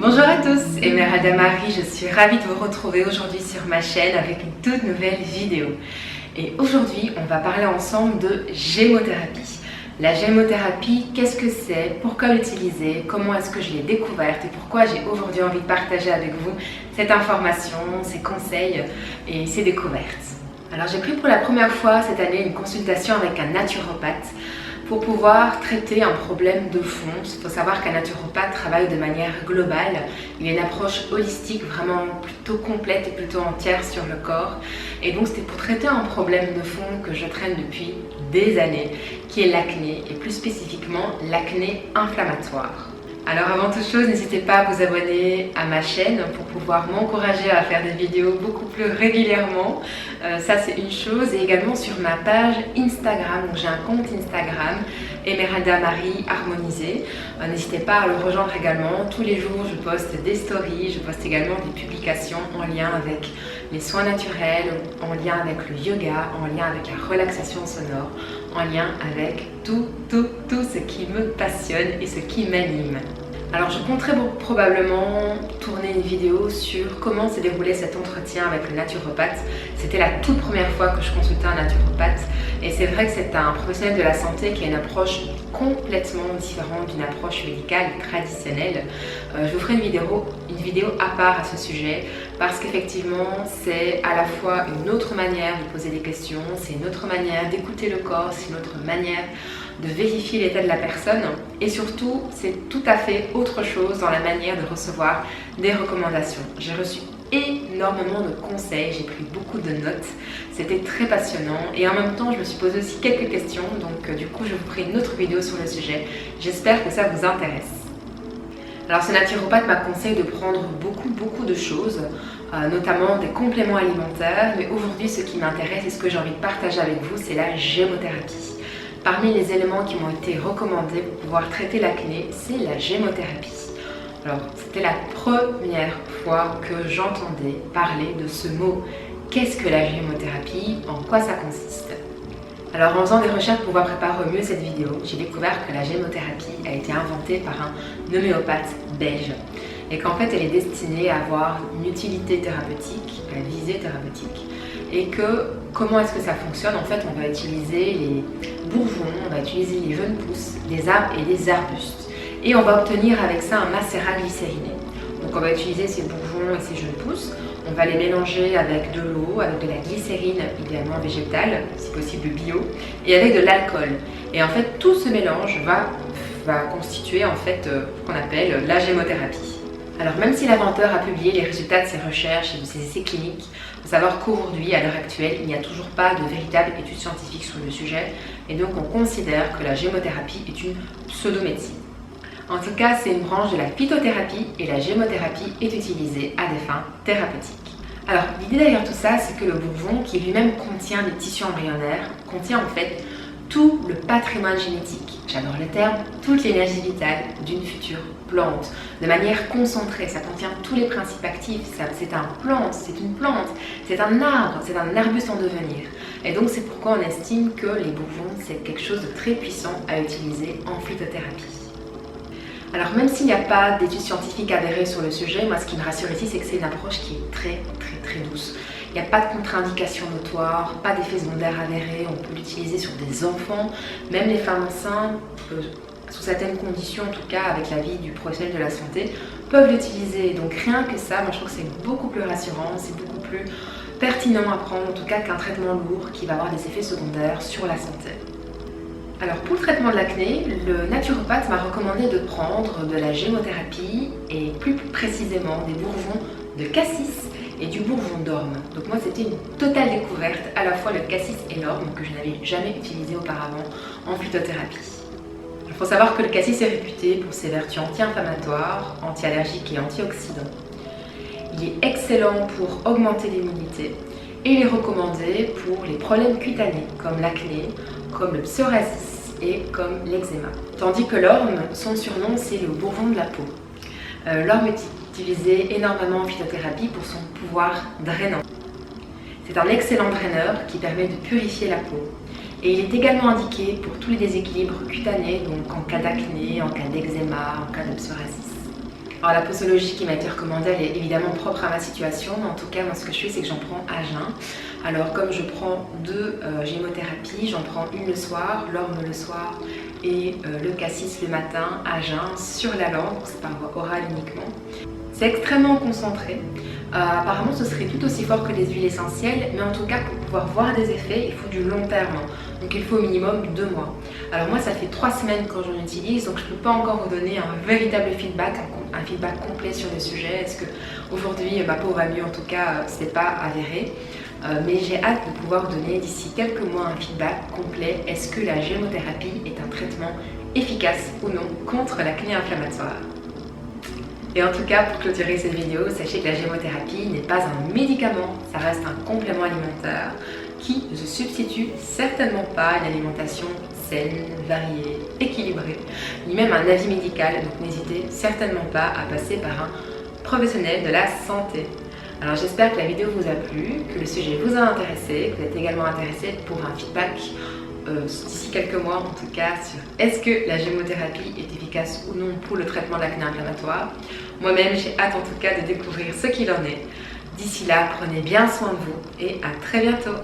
Bonjour à tous, Emeralda Marie, je suis ravie de vous retrouver aujourd'hui sur ma chaîne avec une toute nouvelle vidéo. Et aujourd'hui, on va parler ensemble de gémothérapie. La gémothérapie, qu'est-ce que c'est? Pourquoi l'utiliser? Comment est-ce que je l'ai découverte? Et pourquoi j'ai aujourd'hui envie de partager avec vous cette information, ces conseils et ces découvertes? Alors j'ai pris pour la première fois cette année une consultation avec un naturopathe pour pouvoir traiter un problème de fond. Il faut savoir qu'un naturopathe travaille de manière globale. Il a une approche holistique vraiment plutôt complète et plutôt entière sur le corps. Et donc c'était pour traiter un problème de fond que je traîne depuis des années, qui est l'acné, et plus spécifiquement l'acné inflammatoire. Alors avant toute chose, n'hésitez pas à vous abonner à ma chaîne pour pouvoir m'encourager à faire des vidéos beaucoup plus régulièrement. Ça c'est une chose, et également sur ma page Instagram. Donc j'ai un compte Instagram, Emeralda Marie Harmonisée. N'hésitez pas à le rejoindre également. Tous les jours je poste des stories, je poste également des publications en lien avec les soins naturels, en lien avec le yoga, en lien avec la relaxation sonore, en lien avec tout ce qui me passionne et ce qui m'anime. Alors je compterai probablement tourner une vidéo sur comment s'est déroulé cet entretien avec le naturopathe. C'était la toute première fois que je consultais un naturopathe, et c'est vrai que c'est un professionnel de la santé qui a une approche complètement différente d'une approche médicale traditionnelle. Je vous ferai une vidéo à part à ce sujet, parce qu'effectivement c'est à la fois une autre manière de poser des questions, c'est une autre manière d'écouter le corps, c'est une autre manière de vérifier l'état de la personne, et surtout c'est tout à fait autre chose dans la manière de recevoir des recommandations. J'ai reçu énormément de conseils, j'ai pris beaucoup de notes, c'était très passionnant, et en même temps je me suis posé aussi quelques questions, donc du coup je vous ferai une autre vidéo sur le sujet. J'espère que ça vous intéresse. Alors ce naturopathe m'a conseillé de prendre beaucoup de choses, notamment des compléments alimentaires, mais aujourd'hui ce qui m'intéresse et ce que j'ai envie de partager avec vous, c'est la gémothérapie. Parmi les éléments qui m'ont été recommandés pour pouvoir traiter l'acné, c'est la gémothérapie. Alors, c'était la première fois que j'entendais parler de ce mot. Qu'est-ce que la gémothérapie? En quoi ça consiste? Alors, en faisant des recherches pour pouvoir préparer au mieux cette vidéo, j'ai découvert que la gémothérapie a été inventée par un homéopathe belge, et qu'en fait, elle est destinée à avoir une utilité thérapeutique, à visée thérapeutique. Et que comment est-ce que ça fonctionne? En fait, on va utiliser les bourgeons, on va utiliser les jeunes pousses, des arbres et des arbustes, et on va obtenir avec ça un macérat glycériné. Donc on va utiliser ces bourgeons et ces jeunes pousses, on va les mélanger avec de l'eau, avec de la glycérine, idéalement végétale, si possible bio, et avec de l'alcool. Et en fait, tout ce mélange va constituer en fait ce qu'on appelle la gémothérapie. Alors même si l'inventeur a publié les résultats de ses recherches et de ses essais cliniques, il faut savoir qu'aujourd'hui, à l'heure actuelle, il n'y a toujours pas de véritable étude scientifique sur le sujet, et donc on considère que la gémothérapie est une pseudomédecine. En tout cas, c'est une branche de la phytothérapie, et la gémothérapie est utilisée à des fins thérapeutiques. Alors l'idée derrière tout ça, c'est que le bourgeon, qui lui-même contient des tissus embryonnaires, contient en fait tout le patrimoine génétique, j'adore le terme, toute l'énergie vitale d'une future plante, de manière concentrée. Ça contient tous les principes actifs, c'est un plante, c'est une plante, c'est un arbre, c'est un arbuste en devenir. Et donc c'est pourquoi on estime que les bourgeons, c'est quelque chose de très puissant à utiliser en phytothérapie. Alors même s'il n'y a pas d'études scientifiques avérées sur le sujet, moi ce qui me rassure ici, c'est que c'est une approche qui est très douce. Il n'y a pas de contre-indication notoire, pas d'effets secondaires avérés, on peut l'utiliser sur des enfants, même les femmes enceintes, sous certaines conditions, en tout cas avec l'avis du professionnel de la santé, peuvent l'utiliser. Donc rien que ça, moi je trouve que c'est beaucoup plus rassurant, c'est beaucoup plus pertinent à prendre, en tout cas qu'un traitement lourd qui va avoir des effets secondaires sur la santé. Alors pour le traitement de l'acné, le naturopathe m'a recommandé de prendre de la gémothérapie, et plus précisément des bourgeons de cassis et du bourgeon d'orme. Donc moi c'était une totale découverte, à la fois le cassis et l'orme, que je n'avais jamais utilisé auparavant en phytothérapie. Il faut savoir que le cassis est réputé pour ses vertus anti-inflammatoires, anti-allergiques et antioxydants. Il est excellent pour augmenter l'immunité, et il est recommandé pour les problèmes cutanés comme l'acné, comme le psoriasis et comme l'eczéma. Tandis que l'orme, son surnom, c'est le bourgeon de la peau. L'orme est utilisé énormément en phytothérapie pour son pouvoir drainant. C'est un excellent draineur qui permet de purifier la peau. Et il est également indiqué pour tous les déséquilibres cutanés, donc en cas d'acné, en cas d'eczéma, en cas de psoriasis. Alors la posologie qui m'a été recommandée, elle est évidemment propre à ma situation, mais en tout cas moi ce que je fais c'est que j'en prends à jeun. Alors comme je prends deux gémothérapies, j'en prends une le soir, l'orme le soir et le cassis le matin à jeun sur la langue, c'est par voie orale uniquement. C'est extrêmement concentré. Apparemment ce serait tout aussi fort que les huiles essentielles, mais en tout cas pour pouvoir voir des effets il faut du long terme, donc il faut au minimum 2 mois. Alors moi ça fait 3 semaines que j'en utilise, donc je ne peux pas encore vous donner un véritable feedback, un feedback complet sur le sujet. Est-ce que aujourd'hui ma peau va mieux? En tout cas c'est pas avéré, mais j'ai hâte de pouvoir vous donner d'ici quelques mois un feedback complet. Est-ce que la gémothérapie est un traitement efficace ou non contre l'acné inflammatoire? Et en tout cas, pour clôturer cette vidéo, sachez que la gémothérapie n'est pas un médicament, ça reste un complément alimentaire qui ne se substitue certainement pas à une alimentation saine, variée, équilibrée, ni même un avis médical, donc n'hésitez certainement pas à passer par un professionnel de la santé. Alors j'espère que la vidéo vous a plu, que le sujet vous a intéressé, que vous êtes également intéressé pour un feedback d'ici quelques mois en tout cas sur est-ce que la gémothérapie est efficace ou non pour le traitement de l'acné inflammatoire. Moi-même j'ai hâte en tout cas de découvrir ce qu'il en est. D'ici là, prenez bien soin de vous et à très bientôt.